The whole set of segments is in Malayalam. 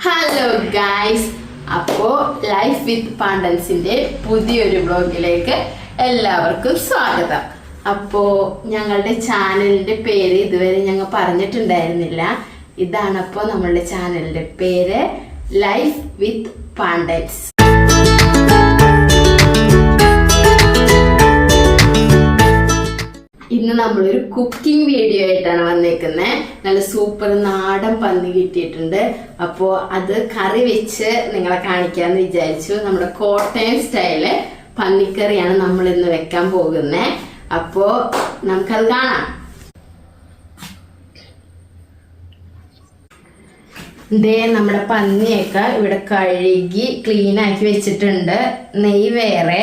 ഹലോ ഗൈസ്, അപ്പോൾ ലൈഫ് വിത്ത് പാണ്ടൻസിന്റെ പുതിയൊരു വ്ളോഗിലേക്ക് എല്ലാവർക്കും സ്വാഗതം. അപ്പോൾ ഞങ്ങളുടെ ചാനലിന്റെ പേര് ഇതുവരെ ഞങ്ങൾ പറഞ്ഞിട്ടുണ്ടായിരുന്നില്ല. ഇതാണപ്പോൾ നമ്മളുടെ ചാനലിന്റെ പേര് ലൈഫ് വിത്ത് പാണ്ടൻസ്. ഇന്ന് നമ്മളൊരു കുക്കിംഗ് വീഡിയോ ആയിട്ടാണ് വന്നേക്കുന്നത്. നല്ല സൂപ്പർ നാടൻ പന്നി കിട്ടിയിട്ടുണ്ട്. അപ്പോൾ അത് കറി വെച്ച് നിങ്ങളെ കാണിക്കാന്ന് വിചാരിച്ചു. നമ്മുടെ കോട്ടയം സ്റ്റൈല് പന്നിക്കറിയാണ് നമ്മൾ ഇന്ന് വെക്കാൻ പോകുന്നത്. അപ്പോൾ നമുക്കത് കാണാം. ഇതേ നമ്മുടെ പന്നിയൊക്കെ ഇവിടെ കഴുകി ക്ലീൻ ആക്കി വെച്ചിട്ടുണ്ട്. നെയ്യ് വേറെ,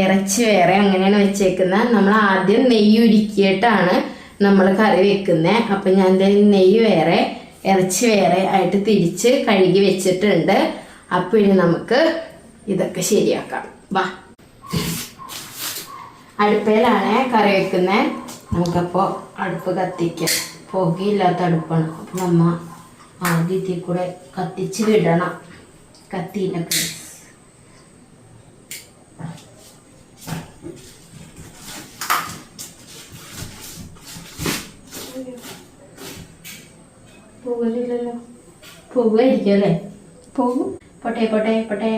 ഇറച്ചി വേറെ, അങ്ങനെയാണ് വെച്ചേക്കുന്നത്. നമ്മൾ ആദ്യം നെയ്യ് ഉരുക്കിയിട്ടാണ് നമ്മൾ കറി വെക്കുന്നത്. അപ്പം ഞാൻ നെയ്യ് വേറെ ഇറച്ചി വേറെ ആയിട്ട് തിരിച്ച് കഴുകി വെച്ചിട്ടുണ്ട്. അപ്പം ഇനി നമുക്ക് ഇതൊക്കെ ശരിയാക്കാം. വാ, അടുപ്പയിലാണ് കറി വെക്കുന്നത്. നമുക്കപ്പോൾ അടുപ്പ് കത്തിക്കാം. പുകയില്ലാത്ത അടുപ്പാണ്. അപ്പം നമ്മ ആദ്യത്തിൽ കൂടെ കത്തിച്ച് വിടണം. കത്തിയിലൊക്കെ പോകുന്നില്ലല്ലോ. പോകുമായിരിക്കും, പോകും. പോട്ടെ പോട്ടെ പോട്ടെ.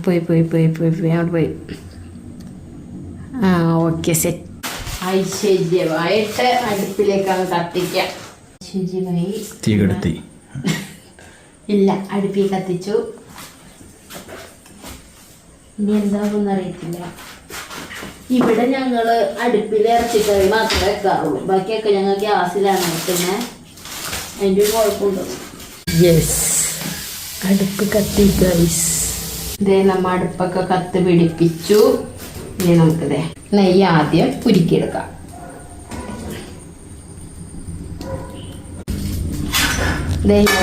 പോയി പോയി പോയി പോയി പോയി അവിടെ പോയി. Okay, set. ഐശ്വര്യമായിട്ട് അടുപ്പിലേക്കാണ് കത്തിക്കാം. ഐശ്വര്യമായി തീ കടത്തി. ഇല്ല, അടുപ്പിൽ കത്തിച്ചു. ഇനി എന്താകുമെന്ന് അറിയത്തില്ല. ഇവിടെ ഞങ്ങള് അടുപ്പിൽ ഇറച്ചിക്കറി മാത്രമേ വെക്കാറുള്ളൂ. ബാക്കിയൊക്കെ ഞങ്ങൾ ഗ്യാസിലാണ് വെക്കുന്നത്. അതിൻ്റെ ഒരു കുഴപ്പമുണ്ടോ? യെസ്, അടുപ്പ് കത്തി ഗൈസ്. ഇതേ നമ്മ അടുപ്പൊക്കെ കത്ത് പിടിപ്പിച്ചു. ഇനി നമുക്കിതേ നെയ്യ് ആദ്യം ഉരുക്കിയെടുക്കാം.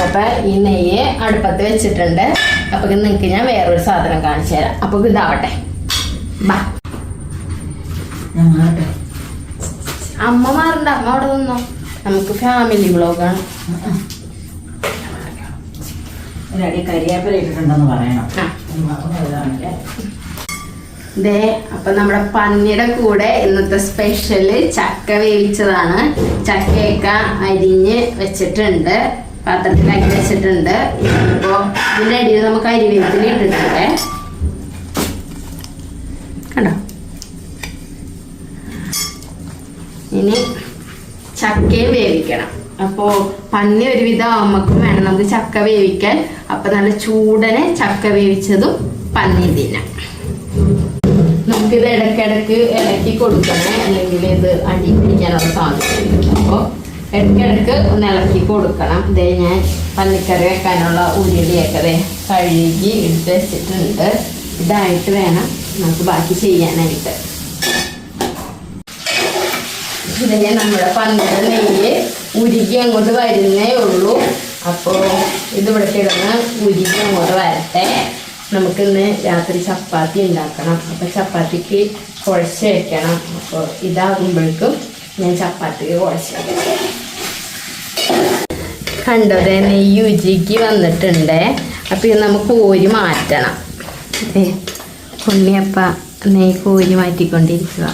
അപ്പം ഈ നെയ്യ് അടുപ്പത്ത് വെച്ചിട്ടുണ്ട്. അപ്പൊ നിങ്ങൾക്ക് ഞാൻ വേറൊരു സാധനം കാണിച്ചു തരാം. അപ്പൊ ഇതാവട്ടെ. ബാ, അമ്മ മാറണ്ട, അമ്മ അവിടെ നിന്നോ. നമുക്ക് ഫാമിലി വ്ളോഗാണ്. അപ്പൊ നമ്മുടെ പന്നിയുടെ കൂടെ ഇന്നത്തെ സ്പെഷ്യല് ചക്ക വേവിച്ചതാണ്. ചക്കയൊക്കെ അരിഞ്ഞ് വെച്ചിട്ടുണ്ട്, പാത്രത്തിലാക്കി വെച്ചിട്ടുണ്ട്. അപ്പോൾ ഇതിൻ്റെ അടിയിൽ നമുക്ക് അരിവേപ്പില ഇട്ടിട്ടുണ്ട്. കണ്ടോ? ഇനി ചക്കയും വേവിക്കണം. അപ്പോൾ പന്നി ഒരുവിധം ആവുമ്പക്കും വേണം നമുക്ക് ചക്ക വേവിക്കാൻ. അപ്പം നല്ല ചൂടനെ ചക്ക വേവിച്ചതും പന്നി തിന്നാം. നമുക്കിത് ഇടയ്ക്കിടയ്ക്ക് ഇളക്കി കൊടുക്കണേ, അല്ലെങ്കിൽ ഇത് അടി പിടിക്കാനുള്ള സാധ്യതയുണ്ട്. അപ്പോൾ ഇടയ്ക്കിടയ്ക്ക് ഒന്ന് ഇളക്കി കൊടുക്കണം. ഇതേ ഞാൻ പന്നിക്കറി വെക്കാനുള്ള ഉരുളിയൊക്കെ കഴുകി എടുത്ത് വെച്ചിട്ടുണ്ട്. ഇതായിട്ട് വേണം നമുക്ക് ബാക്കി ചെയ്യാനായിട്ട്. ഇതിനെ നമ്മുടെ പന്നിയുടെ നെയ്യ് ഉരുകി അങ്ങോട്ട് വരുന്നേ ഉള്ളൂ. അപ്പോൾ ഇതിവിടെ കിടന്ന് ഉരുകി അങ്ങോട്ട് വരട്ടെ. നമുക്കിന്ന് രാത്രി ചപ്പാത്തി ഉണ്ടാക്കണം. അപ്പോൾ ചപ്പാത്തിക്ക് കുഴച്ച് വെക്കണം. അപ്പോൾ ഇതാകുമ്പോഴേക്കും ഞാൻ ചപ്പാത്തിക്ക് കുഴച്ച് വെക്കാം. കണ്ടോരെ, നെയ്യ് ഉരുകി വന്നിട്ടുണ്ട്. അപ്പോൾ ഇത് നമുക്ക് കോരി മാറ്റണം. ഉണ്ണിയപ്പ നെയ്യ് കോരി മാറ്റിക്കൊണ്ടിരിക്കുക.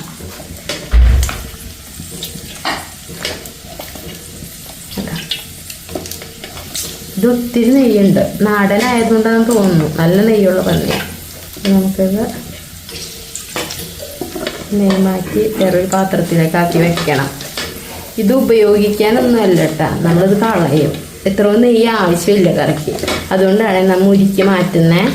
ഇത് ഒത്തിരി നെയ്യുണ്ട്. നാടനായതുകൊണ്ടാണെന്ന് തോന്നുന്നു. നല്ല നെയ്യുള്ള പന്നി. നമുക്കത് നെയ്യ് മാറ്റി വേറൊരു പാത്രത്തിലേക്ക് ആക്കി വെക്കണം. ഇത് ഉപയോഗിക്കാനൊന്നുമല്ല കേട്ടോ, നമ്മളിത് കളയും. എത്രയോ നെയ്യ് ആവശ്യമില്ല കറിക്ക്. അതുകൊണ്ടാണ് നമ്മൾ ഉരുക്കി മാറ്റുന്നത്.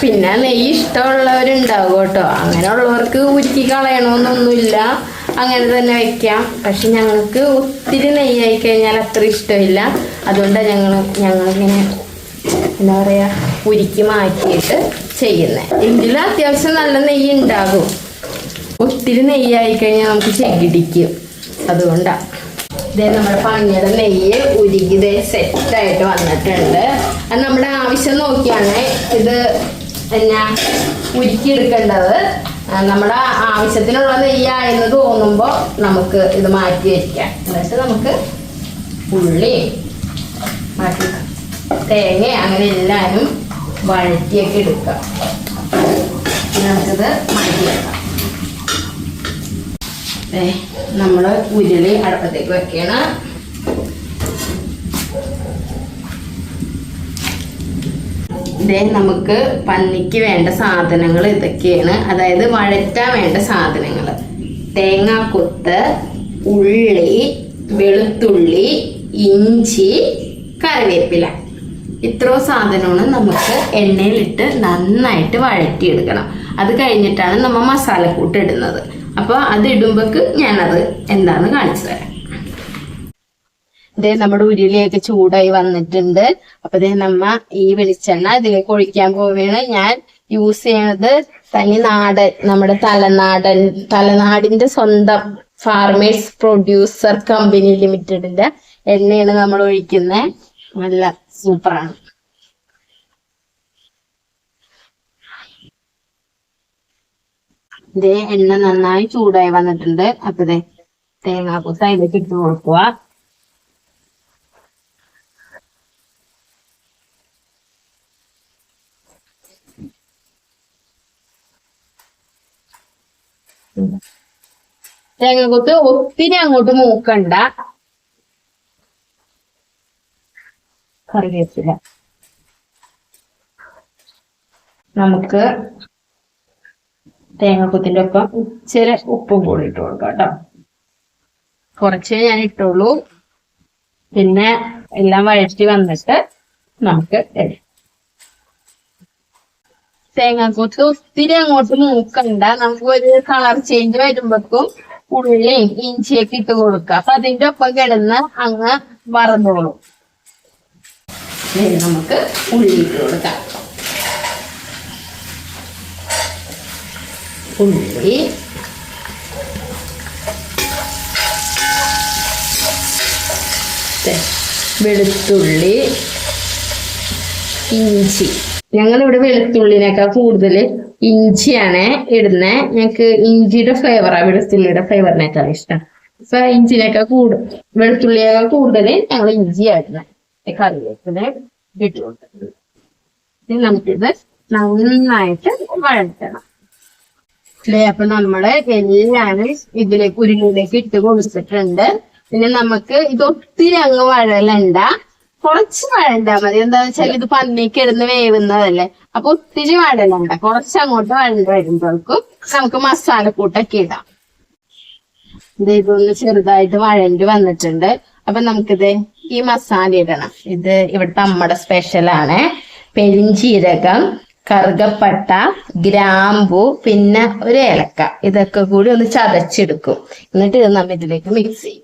പിന്നെ നെയ്യ് ഇഷ്ടമുള്ളവരുണ്ടാവും കേട്ടോ. അങ്ങനെയുള്ളവർക്ക് ഉരുക്കി കളയണമെന്നൊന്നുമില്ല, അങ്ങനെ തന്നെ വെക്കാം. പക്ഷെ ഞങ്ങൾക്ക് ഒത്തിരി നെയ്യായി കഴിഞ്ഞാൽ അത്ര ഇഷ്ടമില്ല. അതുകൊണ്ടാണ് ഞങ്ങളിങ്ങനെ എന്താ പറയുക, ഉരുക്കി മാറ്റിയിട്ട് ചെയ്യുന്നത്. എങ്കിലും അത്യാവശ്യം നല്ല നെയ്യ് ഉണ്ടാകും. ഒത്തിരി നെയ്യായി കഴിഞ്ഞാൽ നമുക്ക് ചെകിടിക്കും. അതുകൊണ്ടാണ്. ഇതേ നമ്മുടെ പന്നിയുടെ നെയ്യ് ഉരുക്കി സെറ്റായിട്ട് വന്നിട്ടുണ്ട്. അത് നമ്മുടെ ആവശ്യം നോക്കിയാണ് ഇത് എന്നാ ഉരുക്കിയെടുക്കേണ്ടത്. നമ്മുടെ ആവശ്യത്തിനുള്ള നെയ്യായെന്ന് തോന്നുമ്പോൾ നമുക്ക് ഇത് മാറ്റി വയ്ക്കാം. എന്നിട്ട് നമുക്ക് ഉള്ളി ബാക്കി തേങ്ങ അങ്ങനെ എല്ലാവരും വഴറ്റിയൊക്കെ എടുക്കാം. നമുക്കിത് മാറ്റി വെക്കാം. നമ്മൾ ഉരുളി അടുപ്പത്തേക്ക് വെക്കണം. നമുക്ക് പന്നിക്ക് വേണ്ട സാധനങ്ങൾ ഇതൊക്കെയാണ്. അതായത് വഴറ്റാൻ വേണ്ട സാധനങ്ങൾ: തേങ്ങാക്കൊത്ത്, ഉള്ളി, വെളുത്തുള്ളി, ഇഞ്ചി, കറിവേപ്പില. ഇത്രയും സാധനമാണ് നമുക്ക് എണ്ണയിലിട്ട് നന്നായിട്ട് വഴറ്റിയെടുക്കണം. അത് കഴിഞ്ഞിട്ടാണ് നമ്മൾ മസാലക്കൂട്ട് ഇടുന്നത്. അപ്പോൾ അത് ഇടുമ്പോഴേക്ക് ഞാനത് എന്താന്ന് കാണിച്ചു തരാം. നമ്മുടെ ഉരുളിയൊക്കെ ചൂടായി വന്നിട്ടുണ്ട്. അപ്പൊ നമ്മ ഈ വെളിച്ചെണ്ണ ഇതിലേക്ക് ഒഴിക്കാൻ പോവുകയാണ്. ഞാൻ യൂസ് ചെയ്യുന്നത് തനി നാടൻ, നമ്മുടെ തലനാടിന്റെ സ്വന്തം ഫാർമേഴ്സ് പ്രൊഡ്യൂസർ കമ്പനി ലിമിറ്റഡിന്റെ എണ്ണയാണ് നമ്മൾ ഒഴിക്കുന്നത്. നല്ല സൂപ്പറാണ്. എണ്ണ നന്നായി ചൂടായി വന്നിട്ടുണ്ട്. അപ്പൊ തേങ്ങാക്കൊത്ത് അതിലേക്ക് ഇട്ട് കൊടുക്കുക. തേങ്ങാക്കൊത്ത് ഒത്തിരി അങ്ങോട്ട് മൂക്കണ്ട. കറിവേപ്പില നമുക്ക് തേങ്ങാക്കൊത്തിന്റെ ഒപ്പം ഇച്ചിരി ഉപ്പും കൂടി ഇട്ട് കൊടുക്കാം കേട്ടോ. കുറച്ചേ ഞാൻ ഇട്ടുള്ളൂ. പിന്നെ എല്ലാം വഴറ്റി വന്നിട്ട് നമുക്ക് തേങ്ങാക്കൊത്ത് ഒത്തിരി അങ്ങോട്ട് മൂക്കണ്ട. നമുക്ക് ഒരു കളർ ചേഞ്ച് വരുമ്പോഴേക്കും ഉള്ളിയും ഇഞ്ചിയൊക്കെ ഇട്ട് കൊടുക്കുക. അപ്പൊ അതിന്റെ ഒപ്പം കിടന്ന് അങ്ങ് വറന്നോളും. നമുക്ക് ഉള്ളി ഇട്ട് കൊടുക്കാം. ഉള്ളി, വെളുത്തുള്ളി, ഇഞ്ചി. ഞങ്ങളിവിടെ വെളുത്തുള്ളിനേക്കാൾ കൂടുതൽ ഇഞ്ചിയാണ് ഇടുന്നത്. ഞങ്ങൾക്ക് ഇഞ്ചിയുടെ ഫ്ലേവറാണ് വെളുത്തുള്ളിയുടെ ഫ്ലേവറിനേക്കാൾ ഇഷ്ടം. അപ്പൊ ഇഞ്ചിനേക്കാൾ വെളുത്തുള്ളിയേക്കാൾ കൂടുതൽ ഞങ്ങൾ ഇഞ്ചിയായിരുന്നു കറിവേപ്പില ഇട്ട് കൊടുക്കുന്നത്. നമുക്കിത് നന്നായിട്ട് വഴറ്റണം. അപ്പൊ നമ്മള് എല്ലാരും ഇതിലേക്ക് ഉരുളിയിലേക്ക് ഇട്ട് കൊടുത്തിട്ടുണ്ട്. പിന്നെ നമുക്ക് ഇത് ഒത്തിരി അങ്ങ് വഴലണ്ട, കുറച്ച് വഴണ്ടാ മതി. എന്താന്ന് വെച്ചാൽ ഇത് പന്നിക്ക് ഇടുന്ന് വേവുന്നതല്ലേ. അപ്പൊ ഒത്തിരി വഴലണ്ട, കുറച്ച് അങ്ങോട്ട് വഴണ്ട് വരുമ്പോഴേക്കും നമുക്ക് മസാലക്കൂട്ടൊക്കെ ഇടാം. ഇതൊന്ന് ചെറുതായിട്ട് വഴണ്ട് വന്നിട്ടുണ്ട്. അപ്പൊ നമുക്കിത് ഈ മസാല ഇടണം. ഇത് ഇവിടുത്തെ നമ്മുടെ സ്പെഷ്യലാണ്. പെരിഞ്ചീരകം, കറുകപ്പട്ട, ഗ്രാമ്പു, പിന്നെ ഒരു ഏലക്ക. ഇതൊക്കെ കൂടി ഒന്ന് ചതച്ചെടുക്കും. എന്നിട്ട് ഇത് നമ്മൾ ഇതിലേക്ക് മിക്സ് ചെയ്യും.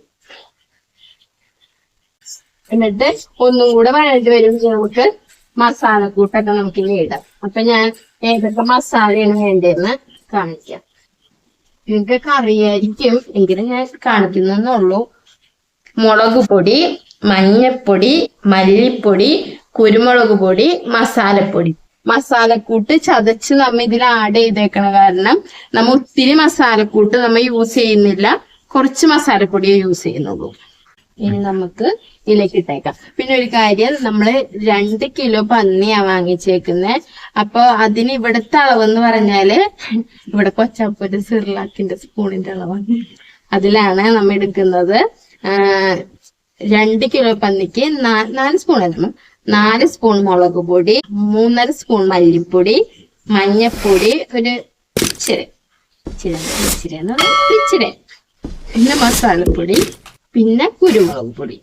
എന്നിട്ട് ഒന്നും കൂടെ വഴണ്ട് വരും. നമുക്ക് മസാലക്കൂട്ടൊക്കെ നമുക്ക് ഇനി ഇടാം. അപ്പൊ ഞാൻ ഏതൊക്കെ മസാലയാണ് വേണ്ടതെന്ന് കാണിക്കാം. നിങ്ങൾക്ക് അറിയായിരിക്കും, എങ്കിലും ഞാൻ കാണിക്കുന്നുള്ളൂ. മുളക് പൊടി, മഞ്ഞപ്പൊടി, മല്ലിപ്പൊടി, കുരുമുളക് പൊടി, മസാലപ്പൊടി. മസാലക്കൂട്ട് ചതച്ച് നമ്മ ഇതിൽ ആഡ് ചെയ്തേക്കണ കാരണം നമ്മ ഒത്തിരി മസാലക്കൂട്ട് നമ്മ യൂസ് ചെയ്യുന്നില്ല, കുറച്ച് മസാലപ്പൊടിയെ യൂസ് ചെയ്യുന്നുള്ളൂ. ഇനി നമുക്ക് ഇതിലേക്ക് ഇട്ടേക്കാം. പിന്നെ ഒരു കാര്യം, നമ്മള് 2 കിലോ പന്നിയാ വാങ്ങിച്ചേക്കുന്നത്. അപ്പൊ അതിന് ഇവിടുത്തെ അളവെന്ന് പറഞ്ഞാല്, ഇവിടെ കൊച്ചാപ്പൊരു സിർലാക്കിന്റെ സ്പൂണിന്റെ അളവാണ്. അതിലാണ് നമ്മ എടുക്കുന്നത്. 2 കിലോ പന്നിക്ക് 4 സ്പൂൺ അല്ല, 4 സ്പൂൺ മുളക് പൊടി, 3.5 സ്പൂൺ മല്ലിപ്പൊടി, മഞ്ഞപ്പൊടി ഒരു ഇച്ചിരി, പിന്നെ മസാലപ്പൊടി, പിന്നെ കുരുമുളക് പൊടി.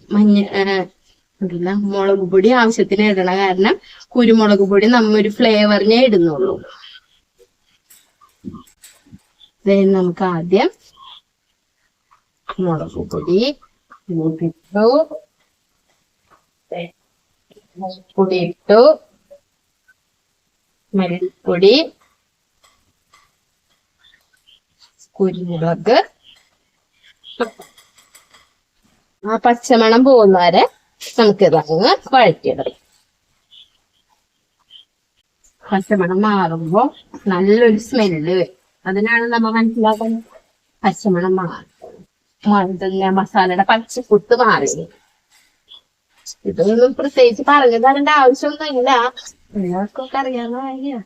മുളക് പൊടി ആവശ്യത്തിന് ഇടണ കാരണം കുരുമുളക് പൊടി നമ്മൊരു ഫ്ലേവറിനെ ഇടുന്നുള്ളൂ. നമുക്ക് ആദ്യം മുളക് പൊടി ഇട്ടു, മല്ലിപ്പൊടി, കുരുമുളക്. ആ പച്ചമണം പോകുന്നവരെ നമുക്കിതങ്ങ് വഴറ്റിയിടാം. പച്ചമണം മാറുമ്പോ നല്ലൊരു സ്മെല്ല് വരും. അതിനാണ് നമ്മൾ മനസ്സിലാക്കുന്നത് പച്ചമണം മാറും. മസാലയുടെ പച്ചക്കുത്ത് മാറി. ഇതൊന്നും പ്രത്യേകിച്ച് പറഞ്ഞു തരേണ്ട ആവശ്യമൊന്നുമില്ല, എല്ലാവർക്കൊക്കെ അറിയാവുന്ന കാര്യമാണ്.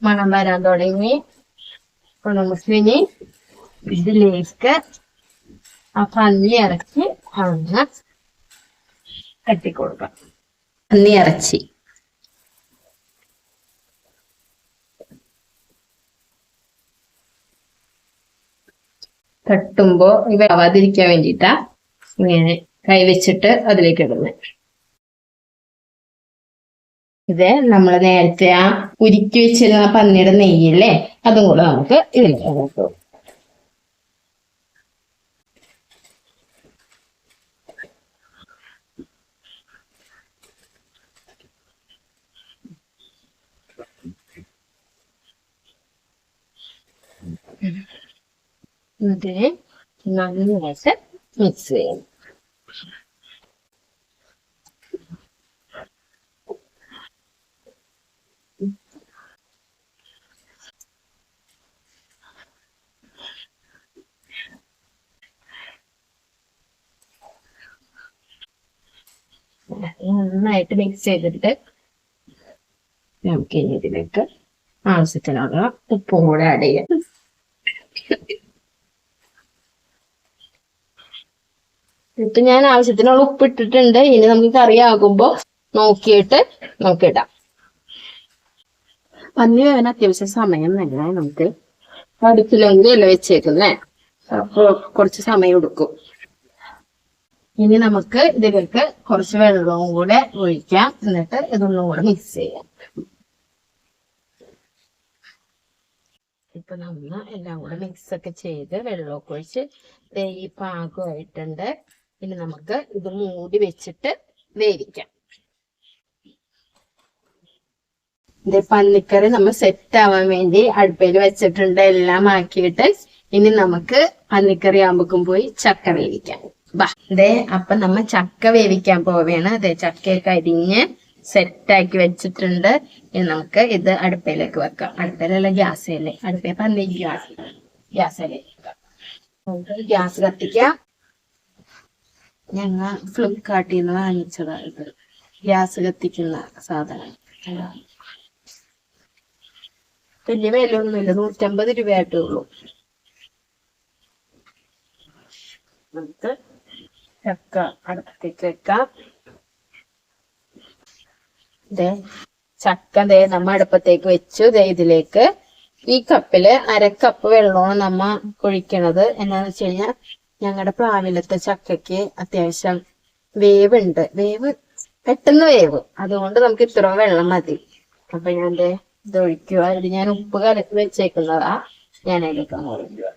മണം വരാൻ തുടങ്ങി. അപ്പൊ നമുക്ക് ഇനി ഇതിലേക്ക് ആ പന്നി ഇറച്ചി അങ്ങ് കെട്ടിക്കൊടുക്കാം. പന്നി ഇറച്ചി തട്ടുമ്പോ വേവാതിരിക്കാൻ വേണ്ടിട്ടാ ഇങ്ങനെ കൈവച്ചിട്ട് അതിലേക്ക് ഇടുന്നത്. ഇത് നമ്മൾ നേരത്തെ ആ ഉരുക്കി വെച്ചിരുന്ന പന്നിയുടെ നെയ്യില്ലേ, അതും കൂടെ നമുക്ക് ഇതിലേക്ക് ഇട്ടു. ഇതിനെ നന്നായിട്ട് മിക്സ് ചെയ്യും. നന്നായിട്ട് മിക്സ് ചെയ്തിട്ട് നമുക്ക് ഇനി ഇതിലേക്ക് ആവശ്യത്തിനുള്ള ഉപ്പും കൂടെ ആഡ് ചെയ്യാം. ഇപ്പൊ ഞാൻ ആവശ്യത്തിനുള്ള ഉപ്പ് ഇട്ടിട്ടുണ്ട്. ഇനി നമുക്ക് കറി ആകുമ്പോ നോക്കിയിട്ട് നമുക്ക് ഇടാം. പന്നി വേവൻ അത്യാവശ്യം സമയം തന്നെ നമുക്ക് അടുപ്പിലെങ്കിലും അല്ല വെച്ചേക്കുന്നേ, അപ്പൊ കുറച്ച് സമയം എടുക്കും. ഇനി നമുക്ക് ഇതിലേക്ക് കുറച്ച് വെള്ളവും കൂടെ ഒഴിക്കാം. എന്നിട്ട് ഇതൊന്നും കൂടെ മിക്സ് ചെയ്യാം. ഇപ്പൊ നമ്മൾ എല്ലാം കൂടെ മിക്സ് ഒക്കെ ചെയ്ത് വെള്ളമൊക്കെ ഒഴിച്ച് ഈ പാകമായിട്ടുണ്ട്. ഇനി നമുക്ക് ഇത് മൂടി വെച്ചിട്ട് വേവിക്കാം. ഇത് പന്നിക്കറി നമ്മൾ സെറ്റ് ആവാൻ വേണ്ടി അടുപ്പയിൽ വെച്ചിട്ടുണ്ട്. എല്ലാം ആക്കിയിട്ട് ഇനി നമുക്ക് പന്നിക്കറി ആകുമ്പോഴേക്കും പോയി ചക്ക വേവിക്കാം. ദേ അപ്പൊ നമ്മ ചക്ക വേവിക്കാൻ പോവുകയാണ്. അതെ, ചക്കയൊക്കെ അരിഞ്ഞ് സെറ്റാക്കി വെച്ചിട്ടുണ്ട്. ഇനി നമുക്ക് ഇത് അടുപ്പയിലേക്ക് വെക്കാം. അടുപ്പയിലല്ല, ഗ്യാസല്ലേ. അടുപ്പേ പന്നി ഗ്യാസല്ലേ വെക്കാം. നമുക്ക് ഗ്യാസ് കത്തിക്കാം. ഞങ്ങൾ ഫ്ലിപ്കാർട്ടിൽ നിന്ന് വാങ്ങിച്ചതാ ഇത്, ഗ്യാസ് കത്തിക്കുന്ന സാധനം. വലിയ വിലയൊന്നുമില്ല, 150 രൂപയായിട്ടേ ഉള്ളൂ. നമുക്ക് ചക്ക അടുപ്പത്തേക്ക് വെക്കാം. ചക്ക നമ്മ അടുപ്പത്തേക്ക് വെച്ചു. ഇതിലേക്ക് ഈ കപ്പില് 1/2 കപ്പ് വെള്ളമാണ് നമ്മ ഒഴിക്കണത്. എന്നാന്ന് വെച്ച് കഴിഞ്ഞാൽ ഞങ്ങളുടെ പ്ലാവിലത്തെ ചക്കയ്ക്ക് അത്യാവശ്യം വേവുണ്ട്, പെട്ടെന്ന് വേവ്. അതുകൊണ്ട് നമുക്ക് ഇത്രയും വെള്ളം മതി. അപ്പൊ ഞാൻ ഇത് ഒഴിക്കുക. ഇത് ഞാൻ ഉപ്പ് കലക്കി വെച്ചേക്കുന്നതാ, ഞാൻ എടുക്കാൻ ഒഴിക്കുക.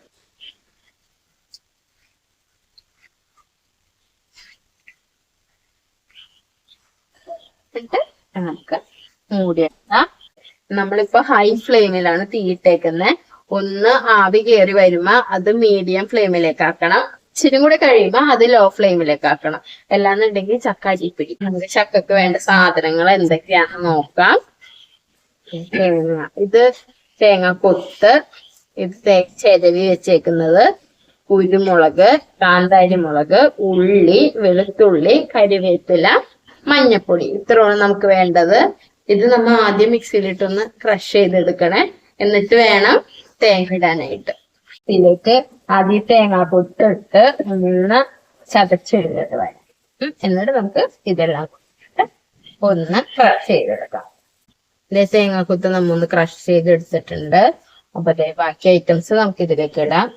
എന്നിട്ട് നമുക്ക് മൂടിയിടാം. നമ്മളിപ്പോ ഹൈ ഫ്ലെയിമിലാണ് തീയിട്ടേക്കുന്നത്. ഒന്ന് ആവി കയറി വരുമ്പോ അത് മീഡിയം ഫ്ലെയിമിലേക്ക് ആക്കണം. ഇച്ചിരി കൂടെ കഴിയുമ്പോ അത് ലോ ഫ്ലെയിമിലേക്ക് ആക്കണം. അല്ലാന്നുണ്ടെങ്കിൽ ചക്ക അടിപ്പിടിക്കും. നമുക്ക് ചക്കക്ക് വേണ്ട സാധനങ്ങൾ എന്തൊക്കെയാണെന്ന് നോക്കാം. ഇത് തേങ്ങ കൊത്ത്, ഇത് ചെരവി വെച്ചേക്കുന്നത്, കുരുമുളക്, കാന്താരി മുളക്, ഉള്ളി, വെളുത്തുള്ളി, കരിവേപ്പില, മഞ്ഞപ്പൊടി. ഇത്രയാണ് നമുക്ക് വേണ്ടത്. ഇത് നമ്മൾ ആദ്യം മിക്സിയിലിട്ടൊന്ന് ക്രഷ് ചെയ്തെടുക്കണേ. എന്നിട്ട് വേണം തേങ്ങ ഇടാനായിട്ട്. ഇതിലേക്ക് ആദ്യം തേങ്ങ പൊട്ടിട്ട് ഒന്ന് ചതച്ചെടുത്തിട്ട് വേണം. എന്നിട്ട് നമുക്ക് ഇതെല്ലാം ഒന്ന് ക്രഷ് ചെയ്തെടുക്കാം. ഇതേ തേങ്ങാക്കുത്ത് നമ്മൊന്ന് ക്രഷ് ചെയ്തെടുത്തിട്ടുണ്ട്. അപ്പൊ ബാക്കി ഐറ്റംസ് നമുക്ക് ഇതിലേക്ക് ഇടാം.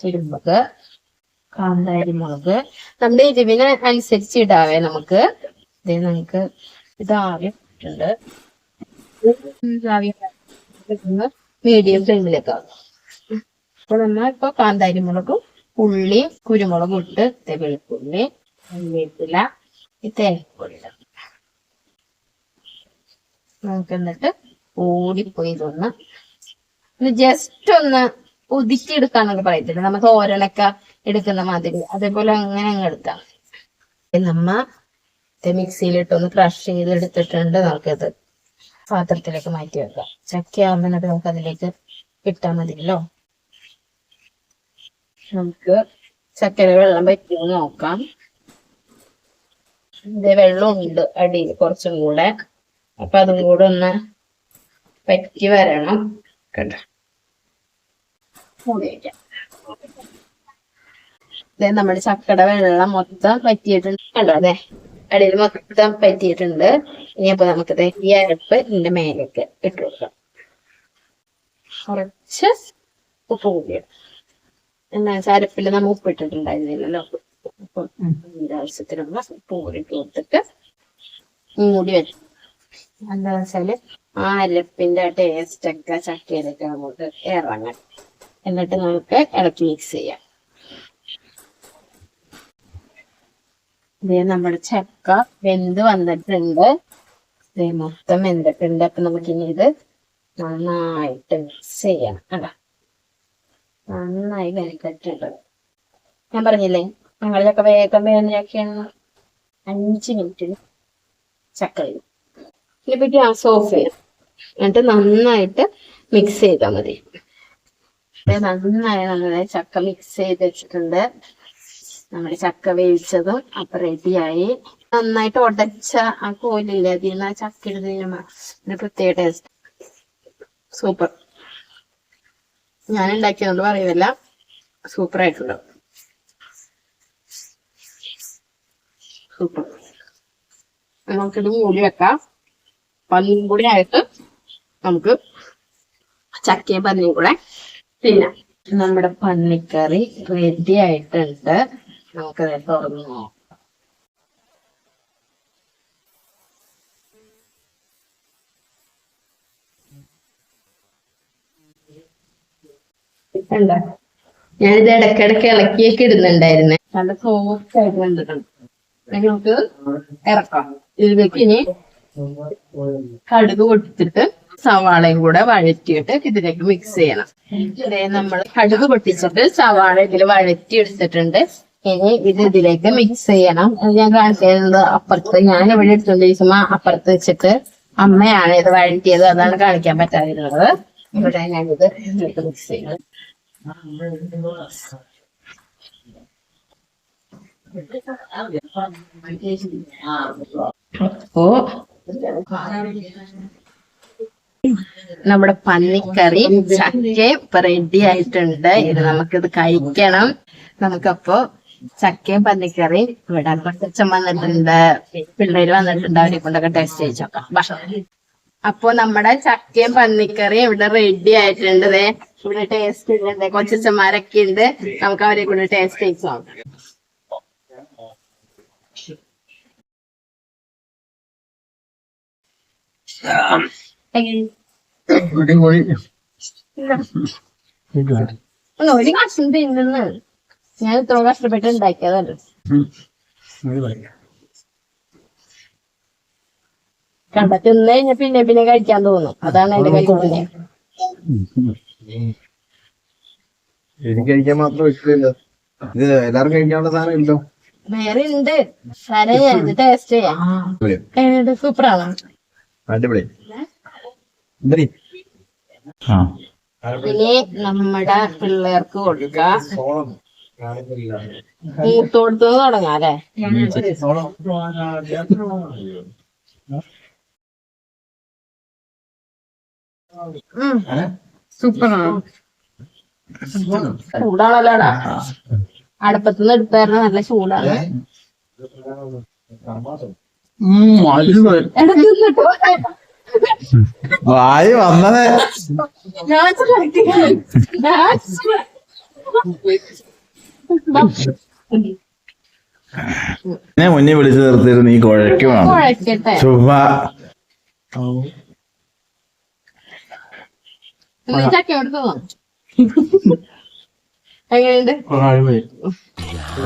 കുരുമുളക്, കാന്താരി മുളക് നമ്മുടെ എരിവിന് അനുസരിച്ച് ഇടാവേ നമുക്ക്. നമുക്ക് ഇത് ആവിട്ടുണ്ട്. മീഡിയം ഫ്ലെയിമിലേക്ക് ആകും. അപ്പൊ നമ്മൾ ഇപ്പൊ കാന്താരി മുളകും ഉള്ളി കുരുമുളകും ഇട്ട് വെളുത്തുള്ളി, വേപ്പില, ഈ തേങ്ങപ്പൊടി ഇടാം. നമുക്ക് എന്നിട്ട് ഓടിപ്പോയി ഇതൊന്ന് ജസ്റ്റ് ഒന്ന് ഒതുക്കി എടുക്കാന്നൊക്കെ പറയത്തില്ല, നമുക്ക് ഓരണക്ക എടുക്കുന്ന മാതിരി, അതേപോലെ അങ്ങനെ അങ്ങ് എടുക്കാം. നമ്മ മിക്സിയിലിട്ടൊന്ന് ക്രഷ് ചെയ്ത് എടുത്തിട്ടുണ്ട്. നമുക്കിത് പാത്രത്തിലേക്ക് മാറ്റി വെക്കാം. ചക്കയാകുമ്പോൾ എന്നിട്ട് നമുക്ക് അതിലേക്ക് ഇട്ടാൽ മതിയല്ലോ. നമുക്ക് ചക്കര വെള്ളം പറ്റുമോ നോക്കാം. ഇത് വെള്ളമുണ്ട് അടിയിൽ കുറച്ചും കൂടെ. അപ്പൊ അതും കൂടെ ഒന്ന് പറ്റി വരണം. കണ്ട നമ്മുടെ ചക്കയുടെ വെള്ളം മൊത്തം പറ്റിയിട്ടുണ്ട്. കണ്ടോ അതെ, അടിയിൽ മൊത്തം പറ്റിയിട്ടുണ്ട്. ഇനിയപ്പോ നമുക്കത് ഈ അരപ്പ് ഇതിന്റെ മേലേക്ക് ഇട്ട് കൊടുക്കാം. കുറച്ച് ഉപ്പ് കൂടിയിടും. എന്താ വെച്ചാൽ അരപ്പില് നമ്മൾ ഉപ്പിട്ടിട്ടുണ്ടായിരുന്നില്ലല്ലോ. അപ്പം ഇതിന്റെ ആവശ്യത്തിനുള്ള ഉപ്പ് കൂടി ഇട്ട് കൊടുത്തിട്ട് മൂടി വെച്ചു. എന്താ വെച്ചാല് ആ അരപ്പിന്റെ ടേസ്റ്റ് ഒക്കെ ചക്കയിലേക്ക് അങ്ങോട്ട് ഇറങ്ങണം. എന്നിട്ട് നമുക്ക് ഇളക്കി മിക്സ് ചെയ്യാം. നമ്മുടെ ചക്ക വെന്ത് വന്നിട്ടുണ്ട്. മൊത്തം വെന്തിട്ടുണ്ട്. അപ്പൊ നമുക്കിനി ഇത് നന്നായിട്ട് മിക്സ് ചെയ്യണം. അതാ നന്നായി വെന്തിട്ടുണ്ട്. ഞാൻ പറഞ്ഞില്ലേ ഞങ്ങൾ ചക്ക വേഗം വേഗം 5 മിനിറ്റിന് ചക്ക വരും. ഇതിനെ പറ്റി ഓഫ് ചെയ്യാം. എന്നിട്ട് നന്നായിട്ട് മിക്സ് ചെയ്താൽ മതി. നന്നായി ചക്ക മിക്സ് ചെയ്ത് വെച്ചിട്ടുണ്ട്. നമ്മുടെ ചക്ക വേവിച്ചതും അപ്പൊ റെഡിയായി. നന്നായിട്ട് ഉടച്ച ആ കോലില്ലേ, അതിൽ നിന്ന് ആ ചക്ക എടുത്ത് പ്രത്യേക ടേസ്റ്റ്. സൂപ്പർ. ഞാൻ ഉണ്ടാക്കിയതുകൊണ്ട് പറയുന്നില്ല, സൂപ്പർ ആയിട്ടുണ്ടോ. സൂപ്പർ. നമുക്കിത് മൂടി വെക്കാം. പന്നിയും കൂടി ആയിട്ട് നമുക്ക് ചക്കയും പന്നിയും കൂടെ തിന്നാം. നമ്മുടെ പന്നിക്കറി റെഡി ആയിട്ടുണ്ട്. നമുക്കത് തുറന്നു നോക്കാം. ഞാനിത് ഇടയ്ക്കിടയ്ക്ക് ഇളക്കിയൊക്കെ ഇടുന്നുണ്ടായിരുന്നേ. നല്ല സോഫ്റ്റ് ആയിട്ട് വന്നിട്ടുണ്ട്. നമുക്ക് ഇറക്കാം. ഇതിലേക്ക് ഇനി കടുക് പൊട്ടിച്ചിട്ട് സവാളയും കൂടെ വഴറ്റിയിട്ട് ഇതിലേക്ക് മിക്സ് ചെയ്യണം. നമ്മൾ കടുക് പൊട്ടിച്ചിട്ട് സവാള ഇതിൽ വഴറ്റി എടുത്തിട്ടുണ്ട്. ഇനി ഇത് ഇതിലേക്ക് മിക്സ് ചെയ്യണം. ഞാൻ കാണിക്കുന്നത് അപ്പുറത്ത്, ഞാൻ ഇവിടെ എടുത്തോണ്ട് ചോദിക്കുമ്പോ അപ്പുറത്ത് വെച്ചിട്ട് അമ്മയാണ് ഇത് വഴറ്റിയത്, അതാണ് കാണിക്കാൻ പറ്റാതിരുന്നത്. ഇവിടെ ഞാനിത് ഇതിലേക്ക് മിക്സ് ചെയ്യണം. അപ്പോ നമ്മുടെ പന്നിക്കറി ചക്ക ഇപ്പൊ റെഡി ആയിട്ടുണ്ട്. ഇത് നമുക്കിത് കഴിക്കണം. നമുക്കപ്പോ ചക്കയും പന്നിക്കറി ഇവിടെ കൊച്ചച്ഛൻ വന്നിട്ടുണ്ട്, പിള്ളേര് വന്നിട്ടുണ്ട്, അവരെ കൊണ്ടൊക്കെ ടേസ്റ്റ് ചെയ്ത് നോക്കാം. അപ്പൊ നമ്മുടെ ചക്കയും പന്നിക്കറിയും ഇവിടെ റെഡി ആയിട്ടുണ്ട്. ഇവിടെ ടേസ്റ്റ് ഉണ്ട്, കൊച്ചച്ഛന്മാരൊക്കെ ഉണ്ട്. നമുക്ക് അവരെ കൊണ്ട് ടേസ്റ്റ് ചെയ്ത് നോക്കാം. ഒരു കഷ്ണം തിന്നുന്നു. ഞാൻ ഇത്ര കഷ്ടപ്പെട്ട് ഉണ്ടാക്കിയതല്ലോ. കണ്ട തിന്നു കഴിഞ്ഞ പിന്നെ പിന്നെ കഴിക്കാൻ തോന്നും. അതാണ് എന്റെ കഴിക്കുന്നത്. എനിക്ക് കഴിക്കാൻ മാത്രം ഇഷ്ടമില്ല. ഇത് എല്ലാവർക്കും കഴിക്കാനുള്ള സാധനം ഇല്ലോ. വേറെ ഉണ്ട് സാധനം. ടേസ്റ്റ് ചെയ്യാം. സൂപ്പറാണ്. അടിപൊളി. ഇനി നമ്മുടെ പിള്ളേർക്ക് കൊടുക്കാം. മൂത്തോടുത്ത് തുടങ്ങാം അല്ലേ? സൂപ്പറാണ്. ചൂടാണല്ലോടാ. അടുപ്പത്തുനിന്ന് എടുത്തായിരുന്നു. നല്ല ചൂടാണ്. വായി വന്നത് മുന്നേ വിളിച്ചു നിർത്തിയിട്ട് നീ കുഴക്കുവാണ്. ചുമ്മാ എങ്ങനെയുണ്ട്?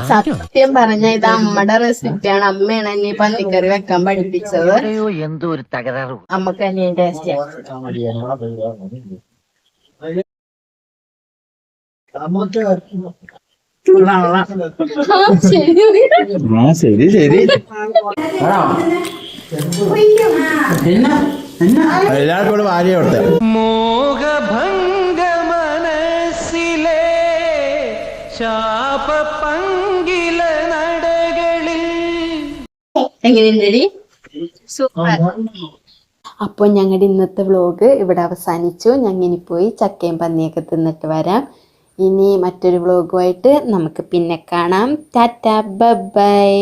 സത്യം പറഞ്ഞ ഇത് അമ്മയുടെ റെസിപ്പിയാണ്. അമ്മയാണ് എന്നെ പന്നിക്കറി വെക്കാൻ പഠിപ്പിച്ചത്. എന്തോ ഒരു തകരാറ്. അമ്മക്ക് തന്നെ ടേസ്റ്റ് ശരി ശരി. എല്ലാവർക്കും കൂടെ ഭാര്യ കൊടുത്ത മോഹഭംഗ മനസ്സിലെ ശാപപങ്കില നടകളിൽ. എങ്ങനെയുണ്ടടി? സൂപ്പർ. അപ്പോൾ ഞങ്ങളുടെ ഇന്നത്തെ വ്ലോഗ് ഇവിടെ അവസാനിച്ചു. ഞങ്ങിനി പോയി ചക്കയും പന്നിയൊക്കെ തിന്നിട്ട് വരാം. ഇനി മറ്റൊരു വ്ലോഗുമായിട്ട് നമുക്ക് പിന്നെ കാണാം. ടാറ്റ ബൈ.